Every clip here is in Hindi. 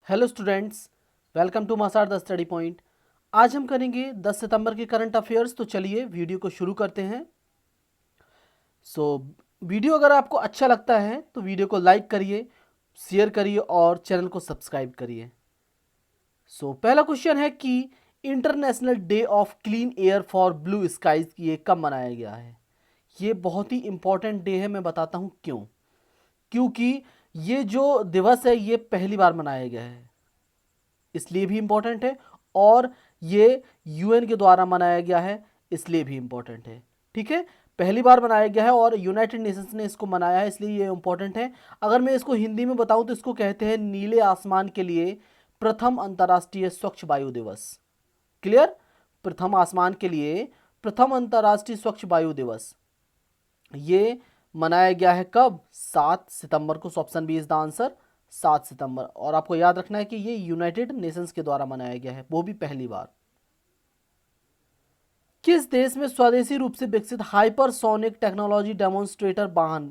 हेलो स्टूडेंट्स, वेलकम टू मासार द स्टडी पॉइंट। आज हम करेंगे 10 सितंबर के करंट अफेयर्स। तो चलिए वीडियो को शुरू करते हैं। वीडियो अगर आपको अच्छा लगता है तो वीडियो को लाइक करिए, शेयर करिए और चैनल को सब्सक्राइब करिए। पहला क्वेश्चन है कि International Day of Clean Air for Blue Skies ये कब मनाया गया है। ये बहुत ही इंपॉर्टेंट डे है, मैं बताता हूँ क्यों। क्योंकि ये जो दिवस है ये पहली बार मनाया गया है, इसलिए भी इम्पोर्टेंट है। और ये यूएन के द्वारा मनाया गया है, इसलिए भी इम्पोर्टेंट है। ठीक है, पहली बार मनाया गया है और यूनाइटेड नेशंस ने इसको मनाया है, इसलिए ये इम्पोर्टेंट है। अगर मैं इसको हिंदी में बताऊं तो इसको कहते हैं नीले आसमान के लिए प्रथम अंतर्राष्ट्रीय स्वच्छ वायु दिवस। क्लियर? प्रथम आसमान के लिए प्रथम अंतर्राष्ट्रीय स्वच्छ वायु दिवस ये मनाया गया है कब? 7 सितंबर को। Option B is the answer, 7 सितंबर। और आपको याद रखना है कि ये यूनाइटेड नेशंस के द्वारा मनाया गया है, वो भी पहली बार। किस देश में स्वदेशी रूप से विकसित हाइपरसोनिक टेक्नोलॉजी डेमोन्स्ट्रेटर वाहन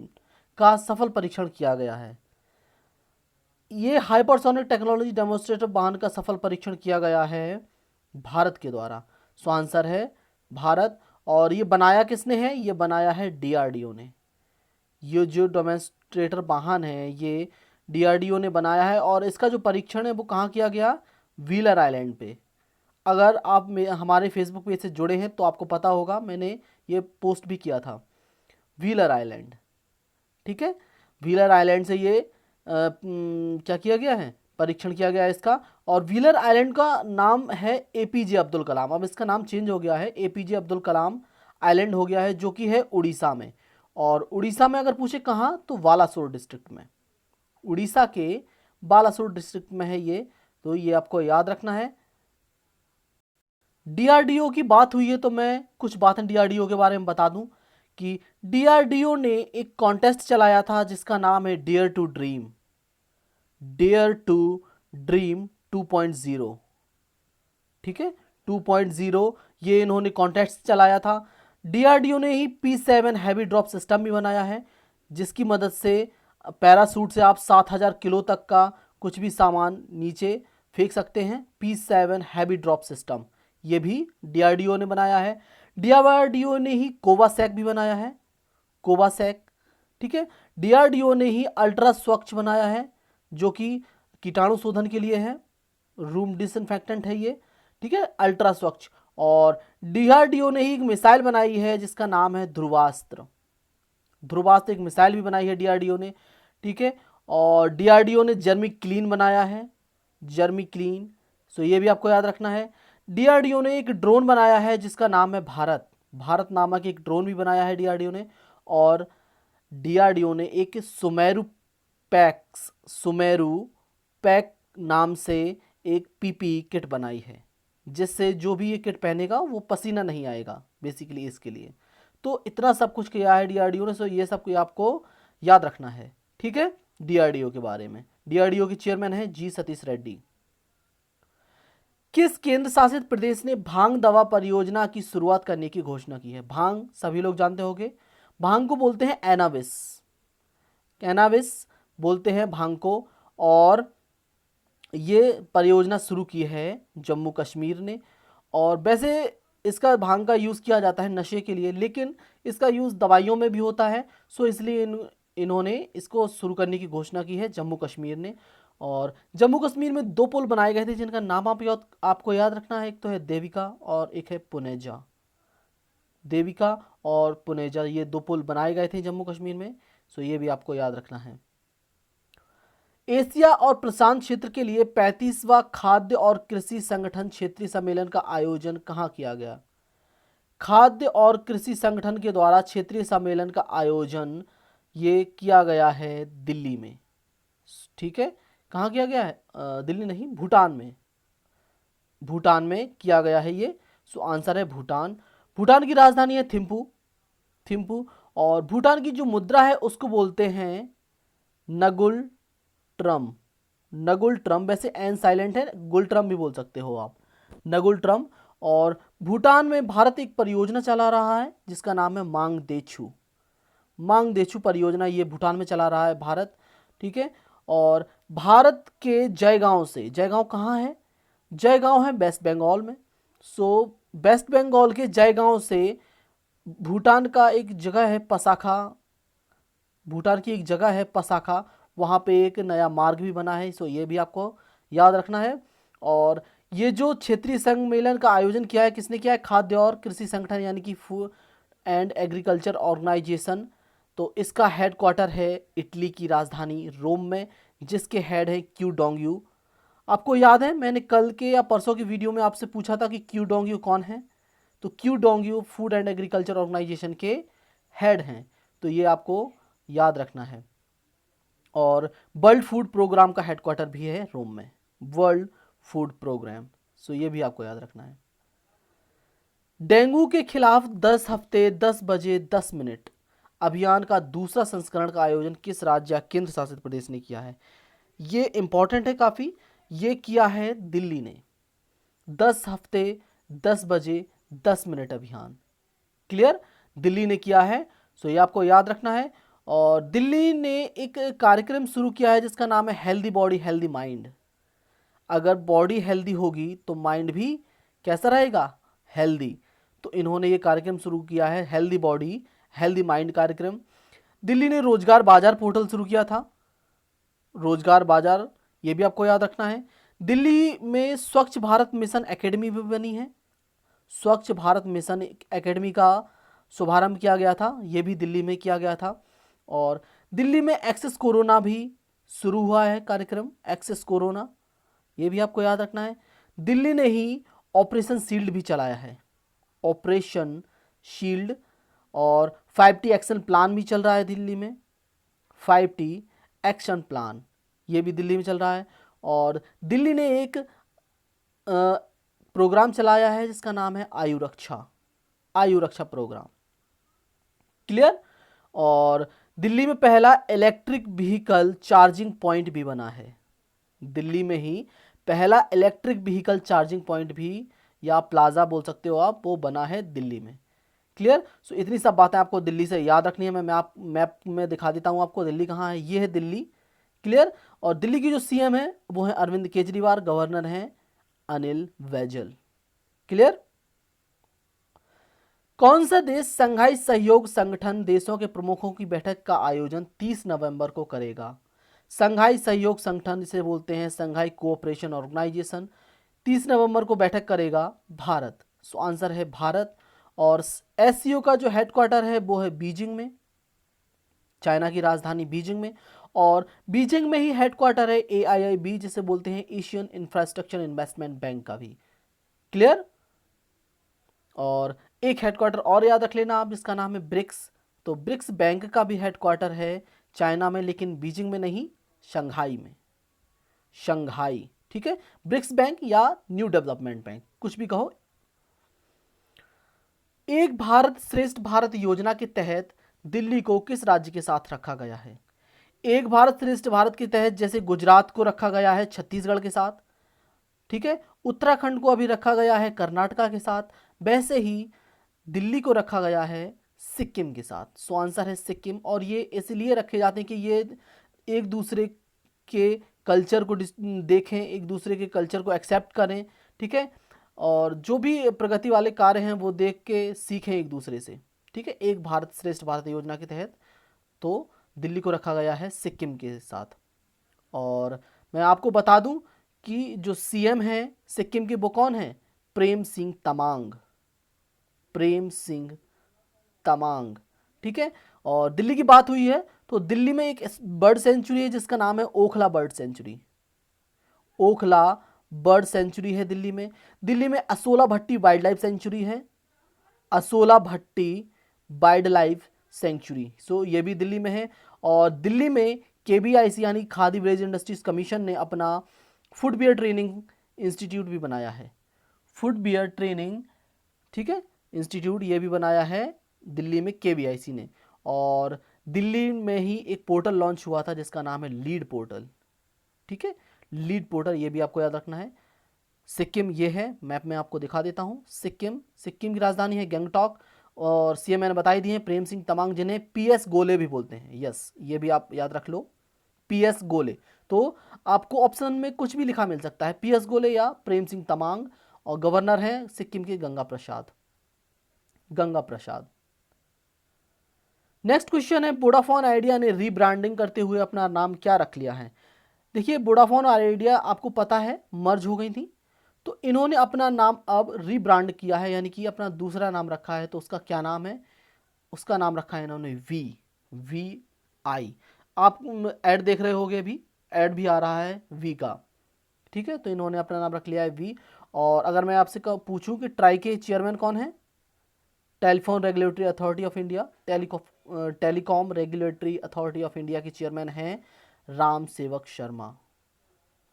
का सफल परीक्षण किया गया है? ये हाइपरसोनिक टेक्नोलॉजी डेमोन्स्ट्रेटर वाहन का सफल परीक्षण किया गया है भारत के द्वारा। आंसर है भारत। और ये बनाया किसने है? ये बनाया है डीआरडीओ ने। ये जो डेमोन्स्ट्रेटर वाहन है ये डीआरडीओ ने बनाया है। और इसका जो परीक्षण है वो कहाँ किया गया? व्हीलर आइलैंड पे। अगर आप हमारे फेसबुक पेज से जुड़े हैं तो आपको पता होगा, मैंने ये पोस्ट भी किया था। व्हीलर आइलैंड, ठीक है। व्हीलर आइलैंड से ये क्या किया गया है? परीक्षण किया गया है इसका। और व्हीलर आइलैंड का नाम है एपीजे अब्दुल कलाम। अब इसका नाम चेंज हो गया है, एपीजे अब्दुल कलाम आइलैंड हो गया है, जो कि है उड़ीसा में। और उड़ीसा में अगर पूछे कहाँ, तो बालासोर डिस्ट्रिक्ट में। उड़ीसा के बालासोर डिस्ट्रिक्ट में है ये, तो ये आपको याद रखना है। डीआरडीओ की बात हुई है तो मैं कुछ बातें डीआरडीओ के बारे में बता दूं कि डीआरडीओ ने एक कॉन्टेस्ट चलाया था जिसका नाम है Dare to Dream. Dare to Dream 2.0, ठीक है। 2.0 ये इन्होंने कॉन्टेस्ट चलाया था। डीआरडीओ ने ही P7 हैवी ड्रॉप सिस्टम भी बनाया है, जिसकी मदद से पैरासूट से आप 7000 किलो तक का कुछ भी सामान नीचे फेंक सकते हैं। P7 हैवी ड्रॉप सिस्टम ये भी डीआरडीओ ने बनाया है। डीआरडीओ ने ही कोवासैक भी बनाया है, कोवासैक, ठीक है। डीआरडीओ ने ही अल्ट्रा स्वच्छ बनाया है, जो कि कीटाणु शोधन के लिए है, रूम डिसइंफेक्टेंट है ये, ठीक है, अल्ट्रा स्वच्छ। और डीआरडीओ ने ही एक मिसाइल बनाई है जिसका नाम है ध्रुवास्त्र। ध्रुवास्त्र एक मिसाइल भी बनाई है डीआरडीओ ने, ठीक है। और डीआरडीओ ने जर्मी क्लीन बनाया है, जर्मी क्लीन। ये भी आपको याद रखना है। डीआरडीओ ने एक ड्रोन बनाया है जिसका नाम है भारत। भारत नामक एक ड्रोन भी बनाया है डीआरडीओ ने। और डीआरडीओ ने एक सुमेरु पैक नाम से एक पीपी किट बनाई है, जिससे जो भी ये किट पहनेगा वो पसीना नहीं आएगा, बेसिकली इसके लिए। तो इतना सब कुछ किया है डीआरडीओ ने। ये सब कुछ आपको याद रखना है, ठीक है। डीआरडीओ के बारे में, डीआरडीओ के चेयरमैन है जी सतीश रेड्डी। किस केंद्र शासित प्रदेश ने भांग दवा परियोजना की शुरुआत करने की घोषणा की है? भांग सभी लोग जानते होंगे, भांग को बोलते हैं एनाविस। एनाविस बोलते हैं भांग को। और ये परियोजना शुरू की है जम्मू कश्मीर ने। और वैसे इसका भांग का यूज़ किया जाता है नशे के लिए, लेकिन इसका यूज़ दवाइयों में भी होता है। इसलिए इन्होंने इसको शुरू करने की घोषणा की है जम्मू कश्मीर ने। और जम्मू कश्मीर में 2 पुल बनाए गए थे जिनका नाम आपको याद रखना है। एक तो है देविका और एक है पुनेजा। देविका और पुनेजा, ये 2 पुल बनाए गए थे जम्मू कश्मीर में। ये भी आपको याद रखना है। एशिया और प्रशांत क्षेत्र के लिए 35वां खाद्य और कृषि संगठन क्षेत्रीय सम्मेलन का आयोजन कहाँ किया गया? खाद्य और कृषि संगठन के द्वारा क्षेत्रीय सम्मेलन का आयोजन ये किया गया है दिल्ली में, ठीक है। कहाँ किया गया है? दिल्ली नहीं, भूटान में। भूटान में किया गया है ये। आंसर है भूटान। भूटान की राजधानी है थिम्पू, थिम्पू। और भूटान की जो मुद्रा है उसको बोलते हैं नगुल ट्रम। नगुल ट्रम, वैसे एन साइलेंट है, गुल ट्रम भी बोल सकते हो आप, नगुल ट्रम। और भूटान में भारत एक परियोजना चला रहा है जिसका नाम है मांग देछू। मांग देछू परियोजना ये भूटान में चला रहा है भारत, ठीक है। और भारत के जयगांव से, जयगांव कहाँ है? जयगांव है वेस्ट बंगाल में। सो वेस्ट बंगाल के जयगांव से भूटान का एक जगह है पसाखा, भूटान की एक जगह है पसाखा, वहाँ पे एक नया मार्ग भी बना है। सो ये भी आपको याद रखना है। और ये जो क्षेत्रीय सम्मेलन का आयोजन किया है, किसने किया है? खाद्य और कृषि संगठन यानी कि फूड एंड एग्रीकल्चर ऑर्गेनाइजेशन। तो इसका हेडक्वार्टर है इटली की राजधानी रोम में, जिसके हेड है क्यू डोंगयू। आपको याद है मैंने कल के या परसों की वीडियो में आपसे पूछा था कि क्यू डोंगयू कौन है? तो Qu Dongyu Food and Agriculture Organization के हेड हैं। तो ये आपको याद रखना है। और वर्ल्ड फूड प्रोग्राम का हेडक्वार्टर भी है रोम में, वर्ल्ड फूड प्रोग्राम। सो ये भी आपको याद रखना है। डेंगू के खिलाफ 10 हफ्ते 10 बजे 10 मिनट अभियान का दूसरा संस्करण का आयोजन किस राज्य या केंद्र शासित प्रदेश ने किया है? ये इंपॉर्टेंट है काफ़ी। ये किया है दिल्ली ने। 10 हफ्ते 10 बजे 10 मिनट अभियान, क्लियर, दिल्ली ने किया है। सो ये आपको याद रखना है। और दिल्ली ने एक कार्यक्रम शुरू किया है जिसका नाम है हेल्दी बॉडी हेल्दी माइंड। अगर बॉडी हेल्दी होगी तो माइंड भी कैसा रहेगा? हेल्दी। तो इन्होंने ये कार्यक्रम शुरू किया है हेल्दी बॉडी हेल्दी माइंड कार्यक्रम। दिल्ली ने रोजगार बाजार पोर्टल शुरू किया था, रोजगार बाजार, ये भी आपको याद रखना है। दिल्ली में स्वच्छ भारत मिशन एकेडमी भी बनी है, स्वच्छ भारत मिशन एकेडमी का शुभारंभ किया गया था, ये भी दिल्ली में किया गया था। और दिल्ली में एक्सेस कोरोना भी शुरू हुआ है कार्यक्रम, एक्सेस कोरोना, ये भी आपको याद रखना है। दिल्ली ने ही ऑपरेशन शील्ड भी चलाया है, ऑपरेशन शील्ड। और 5T एक्शन प्लान भी चल रहा है दिल्ली में, 5T एक्शन प्लान, ये भी दिल्ली में चल रहा है। और दिल्ली ने एक प्रोग्राम चलाया है जिसका नाम है आयु रक्षा, आयु रक्षा प्रोग्राम, क्लियर। और दिल्ली में पहला इलेक्ट्रिक व्हीकल चार्जिंग पॉइंट भी बना है, दिल्ली में ही पहला इलेक्ट्रिक व्हीकल चार्जिंग पॉइंट भी, या प्लाजा बोल सकते हो आप, वो बना है दिल्ली में, क्लियर। सो इतनी सब बातें आपको दिल्ली से याद रखनी है। मैं आप मैप में दिखा देता हूँ आपको दिल्ली कहाँ है, ये है दिल्ली, क्लियर। और दिल्ली की जो सीएम है वो है अरविंद केजरीवाल, गवर्नर हैं अनिल बैजल, क्लियर। कौन सा देश संघाई सहयोग संगठन देशों के प्रमुखों की बैठक का आयोजन 30 नवंबर को करेगा? संघाई सहयोग संगठन इसे बोलते हैं, संघाई कोऑपरेशन ऑर्गेनाइजेशन। 30 नवंबर को बैठक करेगा भारत। सो आंसर है भारत। और एससीओ का जो हेडक्वार्टर है वो है बीजिंग में, चाइना की राजधानी बीजिंग में। और बीजिंग में ही हेडक्वार्टर है AIIB जिसे बोलते हैं एशियन इंफ्रास्ट्रक्चर इन्वेस्टमेंट बैंक का भी, क्लियर। और एक हेडक्वार्टर और याद रख लेना आप जिसका नाम है ब्रिक्स। तो ब्रिक्स बैंक का भी हेडक्वार्टर है चाइना में, लेकिन बीजिंग में नहीं, शंघाई में, शंघाई, ठीक है। ब्रिक्स बैंक या न्यू डेवलपमेंट बैंक, कुछ भी कहो। एक भारत श्रेष्ठ भारत योजना के तहत दिल्ली को किस राज्य के साथ रखा गया है? एक भारत श्रेष्ठ भारत के तहत जैसे गुजरात को रखा गया है छत्तीसगढ़ के साथ, ठीक है, उत्तराखंड को अभी रखा गया है कर्नाटका के साथ, वैसे ही दिल्ली को रखा गया है सिक्किम के साथ। सो आंसर है सिक्किम। और ये इसलिए रखे जाते हैं कि ये एक दूसरे के कल्चर को देखें, एक दूसरे के कल्चर को एक्सेप्ट करें, ठीक है। और जो भी प्रगति वाले कार्य हैं वो देख के सीखें एक दूसरे से, ठीक है। एक भारत श्रेष्ठ भारत योजना के तहत तो दिल्ली को रखा गया है सिक्किम के साथ। और मैं आपको बता दूं कि जो सीएम है सिक्किम के वो कौन है? प्रेम सिंह तमांग, प्रेम सिंह तमांग, ठीक है। और दिल्ली की बात हुई है तो दिल्ली में एक बर्ड सेंचुरी है जिसका नाम है Okhla bird sanctuary, Okhla bird sanctuary है दिल्ली में। दिल्ली में असोला भट्टी वाइल्ड लाइफ सेंचुरी है, असोला भट्टी वाइल्ड लाइफ सेंचुरी। सो ये भी दिल्ली में है। और दिल्ली में KBIC यानी खादी बेवरेज इंडस्ट्रीज कमीशन ने अपना फूड बियर ट्रेनिंग इंस्टीट्यूट भी बनाया है, फूड बियर ट्रेनिंग, ठीक है, इंस्टीट्यूट ये भी बनाया है दिल्ली में KBIC ने। और दिल्ली में ही एक पोर्टल लॉन्च हुआ था जिसका नाम है लीड पोर्टल, ठीक है, लीड पोर्टल, ये भी आपको याद रखना है। सिक्किम ये है, मैप में आपको दिखा देता हूँ। सिक्किम, सिक्किम की राजधानी है गैंगटॉक। और सीएम मैंने बताई दी है प्रेम सिंह तमांग जिन्हें PS गोले भी बोलते हैं, यस, ये भी आप याद रख लो। PS गोले। तो आपको ऑप्शन में कुछ भी लिखा मिल सकता है, PS गोले या प्रेम सिंह तमांग, और गवर्नर हैं सिक्किम के गंगा प्रसाद। गंगा प्रसाद। नेक्स्ट क्वेश्चन है, वोडाफोन आइडिया ने रीब्रांडिंग करते हुए अपना नाम क्या रख लिया है। देखिए वोडाफोन आइडिया आपको पता है मर्ज हो गई थी, तो इन्होंने अपना नाम अब रीब्रांड किया है, यानी कि अपना दूसरा नाम रखा है। तो उसका क्या नाम है, उसका नाम रखा है इन्होंने VI। आप ऐड देख रहे होगे, अभी ऐड भी आ रहा है वी का, ठीक है। तो इन्होंने अपना नाम रख लिया है वी। और अगर मैं आपसे पूछूं कि ट्राई के चेयरमैन कौन है, telephone regulatory authority of India, telecom regulatory authority of India के चेयरमैन हैं राम सेवक शर्मा।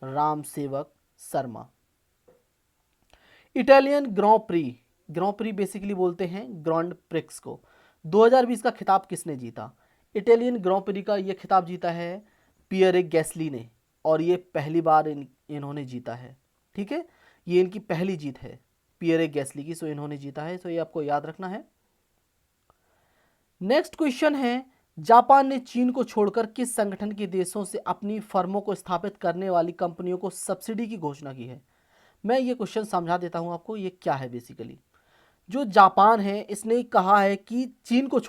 राम सेवक Sharma. Italian grand pre basically बोलते हैं ग्रैंड प्रिक्स को, 2020 का खिताब किसने जीता। इटालियन ग्रॉ प्री का ये खिताब जीता है पियरे गैसली ने, और ये पहली बार इन्होंने जीता है, ठीक है। ये इनकी पहली जीत है पियरे गैसली की, सो इन्होंने जीता है, सो ये आपको याद रखना है। नेक्स्ट क्वेश्चन है, जापान ने चीन को छोड़कर किस संगठन के देशों से अपनी फर्मों को स्थापित करने वाली कंपनियों को सब्सिडी की घोषणा की है। मैं ये क्वेश्चन समझा देता हूं आपको, ये क्या है। बेसिकली जो जापान है इसने कहा है कि चीन को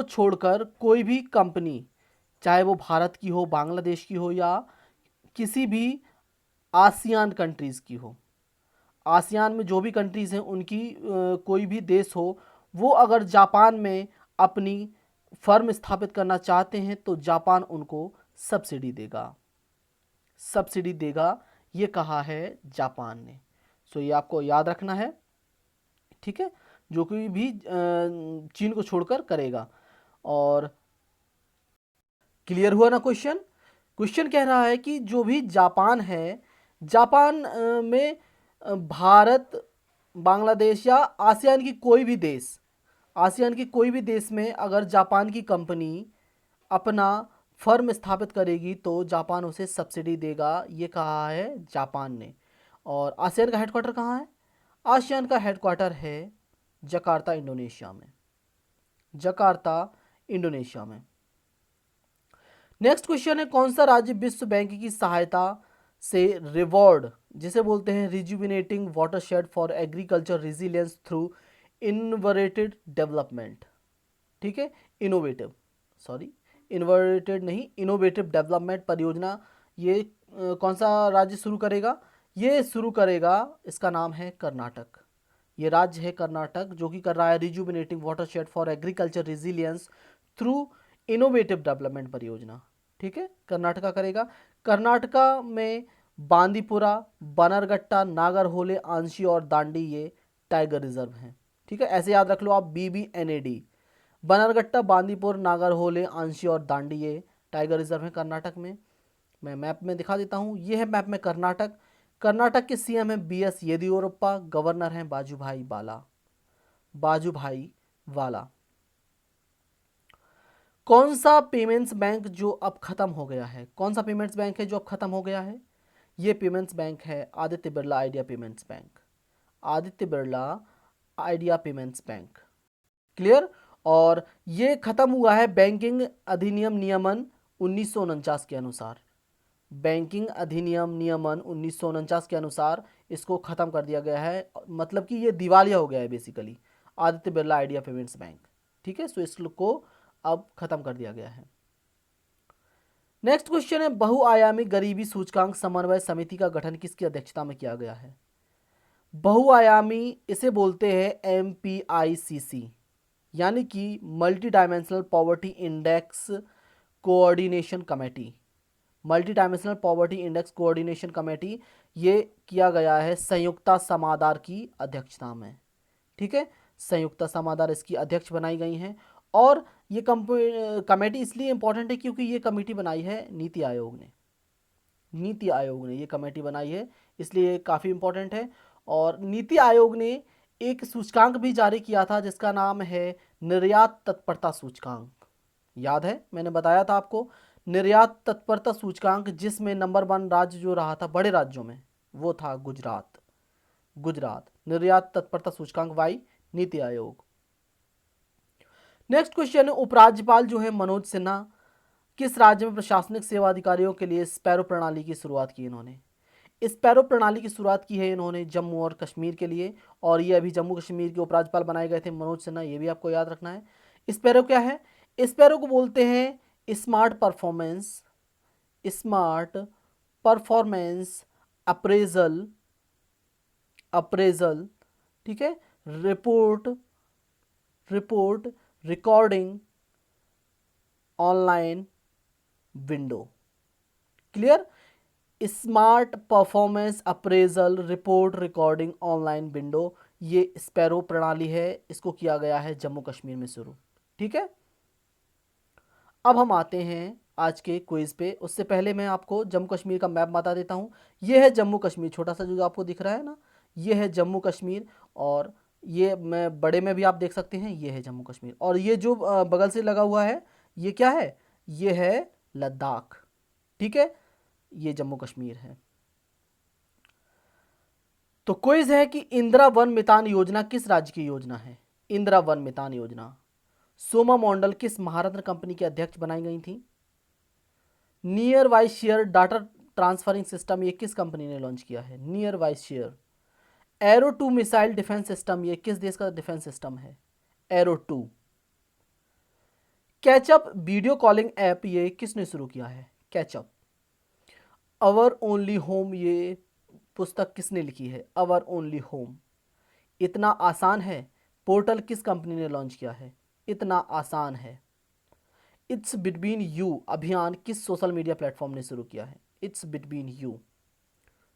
छोड़कर कोई भी कंपनी, चाहे वो भारत की हो, बांग्लादेश की हो, या किसी भी आसियान कंट्रीज़ की हो, आसियान में जो भी कंट्रीज़ हैं उनकी कोई भी देश हो, वो अगर जापान में अपनी फर्म स्थापित करना चाहते हैं तो जापान उनको सब्सिडी देगा, सब्सिडी देगा, ये कहा है जापान ने। सो ये आपको याद रखना है, ठीक है, जो कोई भी चीन को छोड़कर करेगा। और क्लियर हुआ ना क्वेश्चन। क्वेश्चन कह रहा है कि जो भी जापान है, जापान में भारत, बांग्लादेश या आसियान की कोई भी देश, आसियान की कोई भी देश में अगर जापान की कंपनी अपना फर्म स्थापित करेगी तो जापान उसे सब्सिडी देगा, ये कहा है जापान ने। और आसियान का हेडक्वार्टर कहाँ है, आसियान का हेडक्वार्टर है जकार्ता इंडोनेशिया में, जकार्ता इंडोनेशिया में। नेक्स्ट क्वेश्चन है, कौन सा राज्य विश्व बैंक की सहायता से रिवॉर्ड, जिसे बोलते हैं rejuvenating watershed for agriculture resilience through inverted development, ठीक है, इनवर्टेड नहीं, इनोवेटिव डेवलपमेंट परियोजना, ये कौन सा राज्य शुरू करेगा, ये शुरू करेगा, इसका नाम है कर्नाटक। ये राज्य है कर्नाटक, जो कि कर रहा है rejuvenating watershed for agriculture resilience through innovative development परियोजना, ठीक है, कर्नाटका करेगा। कर्नाटका में बांदीपुरा, बनरगट्टा, नागरहोले, आंशी और दांडी ये टाइगर रिजर्व हैं, ठीक है, ऐसे याद रख लो आप, BBNAD, बनरगट्टा, बांदीपुर, नागरहोले, आंशी और दांडी ये टाइगर रिजर्व हैं कर्नाटक में। मैं मैप में दिखा देता हूँ, ये है मैप में कर्नाटक। कर्नाटक के CM हैं BS येदियुरप्पा, गवर्नर हैं बाजूभाई वाला, बाजूभाई वाला। कौन सा पेमेंट्स बैंक जो अब खत्म हो गया है, कौन सा पेमेंट्स बैंक है जो अब खत्म हो गया है, ये पेमेंट्स बैंक है Aditya Birla idea payments bank, Aditya Birla idea payments bank, clear. और ये खत्म हुआ है बैंकिंग अधिनियम नियमन 1949 के अनुसार, बैंकिंग अधिनियम नियमन 1949 के अनुसार इसको ख़त्म कर दिया गया है, मतलब कि ये दिवालिया हो गया है basically, Aditya Birla idea payments bank, ठीक है। सो इसको अब ख़त्म कर दिया गया है। नेक्स्ट क्वेश्चन है, बहुआयामी गरीबी सूचकांक समन्वय समिति का गठन किसकी अध्यक्षता में किया गया है। बहुआयामी इसे बोलते हैं MPICC, यानी कि multi dimensional poverty index coordination committee, multi dimensional poverty index coordination committee, ये किया गया है संयुक्ता समादार की अध्यक्षता में, ठीक है, संयुक्ता समादार इसकी अध्यक्ष बनाई गई हैं। और ये कमेटी इसलिए इंपॉर्टेंट है क्योंकि ये कमेटी बनाई है नीति आयोग ने, नीति आयोग ने ये कमेटी बनाई है, इसलिए काफ़ी इंपॉर्टेंट है। और नीति आयोग ने एक सूचकांक भी जारी किया था जिसका नाम है निर्यात तत्परता सूचकांक, याद है मैंने बताया था आपको, निर्यात तत्परता सूचकांक, जिसमें नंबर 1 राज्य जो रहा था बड़े राज्यों में वो था गुजरात, गुजरात निर्यात तत्परता सूचकांक Y NITI Aayog. Next question है, उपराज्यपाल जो है मनोज सिन्हा किस राज्य में प्रशासनिक सेवा अधिकारियों के लिए स्पैरो प्रणाली की शुरुआत की इन्होंने? स्पैरो प्रणाली की शुरुआत की है इन्होंने जम्मू और कश्मीर के लिए, और ये अभी जम्मू कश्मीर के उपराज्यपाल बनाए गए थे मनोज सिन्हा, ये भी आपको याद रखना है। स्पैरो क्या है? स्पैरो को बोलते हैं स्मार्ट परफॉर्मेंस अप्रेजल अप्रेजल ठीक है, report report recording online window. Clear? Smart performance appraisal report recording online window, ये स्पैरो प्रणाली है, इसको किया गया है जम्मू कश्मीर में शुरू। ठीक है, अब हम आते हैं आज के क्विज पे। उससे पहले मैं आपको जम्मू कश्मीर का मैप बता देता हूँ। ये है जम्मू कश्मीर, छोटा सा जो आपको दिख रहा है ना, ये है जम्मू कश्मीर, और ये मैं बड़े में भी आप देख सकते हैं, ये है जम्मू कश्मीर। और ये जो बगल से लगा हुआ है, ये क्या है? ये है लद्दाख। ठीक है, ये जम्मू कश्मीर है। तो क्विज है कि इंदिरा वन मितान योजना किस राज्य की योजना है? इंदिरा वन मितान योजना। सोमा मॉडल किस महारत्न कंपनी के अध्यक्ष बनाई गई थी? Near voice share data transferring system ये किस कंपनी ने लॉन्च किया है? Near voice share. Arrow 2 missile defence system ये किस देश का डिफेंस सिस्टम है? Arrow 2। Catchup video calling app ये किसने शुरू किया है? कैचअप। अवर ओनली होम ये पुस्तक किसने लिखी है? अवर ओनली होम। इतना आसान है पोर्टल किस कंपनी ने लॉन्च किया है? इतना आसान है। इट्स बिटवीन यू अभियान किस सोशल मीडिया प्लेटफॉर्म ने शुरू किया है? It's between you.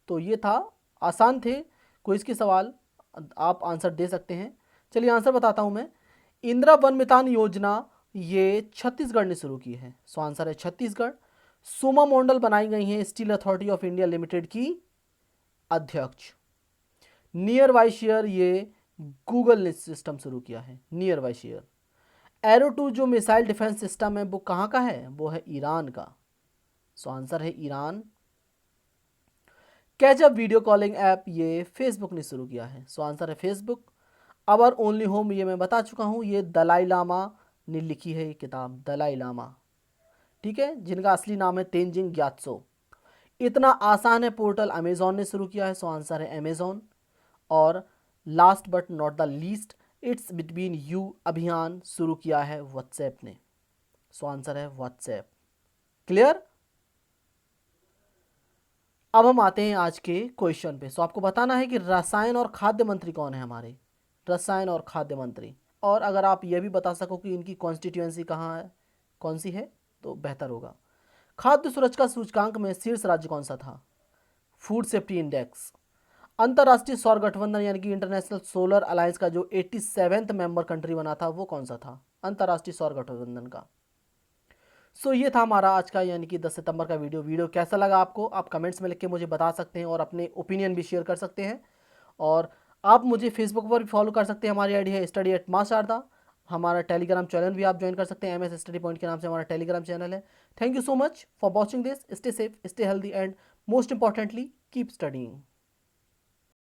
तो ये था, आसान थे क्विज के सवाल, आप आंसर दे सकते हैं। चलिए आंसर बताता हूं मैं। इंदिरा वन मितान योजना ये छत्तीसगढ़ ने शुरू की है, सो आंसर है छत्तीसगढ़। सोमा मॉडल बनाई गई हैं steel authority of India limited की अध्यक्ष। नियर बाय शेयर ये गूगल ने सिस्टम शुरू किया है, नियर बाय शेयर। एरो 2 जो मिसाइल डिफेंस सिस्टम है वो कहाँ का है? वो है ईरान का, so answer is Iran. Catchup video calling app ये फेसबुक ने शुरू किया है, so answer is Facebook. Our only home ये मैं बता चुका हूँ, ये दलाई लामा ने लिखी है ये किताब, दलाई लामा। ठीक है, जिनका असली नाम है तेंजिंग ग्यात्सो। इतना आसान है पोर्टल अमेजोन ने शुरू किया है, सो आंसर है अमेजोन। और last but not the least, it's between you अभियान शुरू किया है व्हाट्सएप ने, सो आंसर है व्हाट्सएप। क्लियर? अब हम आते हैं आज के क्वेश्चन पे। सो आपको बताना है कि रसायन और खाद्य मंत्री कौन है हमारे? रसायन और खाद्य मंत्री। और अगर आप यह भी बता सको कि इनकी कॉन्स्टिट्यूएंसी कहाँ है, कौन सी है, तो बेहतर होगा। खाद्य सुरक्षा सूचकांक में शीर्ष राज्य कौन सा था? Food safety index. अंतर्राष्ट्रीय सौर गठबंधन यानी कि इंटरनेशनल सोलर अलायंस का जो 87वें मेंबर कंट्री बना था वो कौन सा था? अंतर्राष्ट्रीय सौर गठबंधन का। सो ये था हमारा आज का यानी कि 10 सितंबर का वीडियो कैसा लगा आपको? आप कमेंट्स में लिख के मुझे बता सकते हैं और अपने ओपिनियन भी शेयर कर सकते हैं। और आप मुझे फेसबुक पर भी फॉलो कर सकते हैं, हमारी आईडी है स्टडी एट माँ शारदा। हमारा टेलीग्राम चैनल भी आप ज्वाइन कर सकते हैं, MS स्टडी पॉइंट के नाम से हमारा टेलीग्राम चैनल है। Thank you so much for watching this. Stay safe, stay healthy and most importantly keep studying.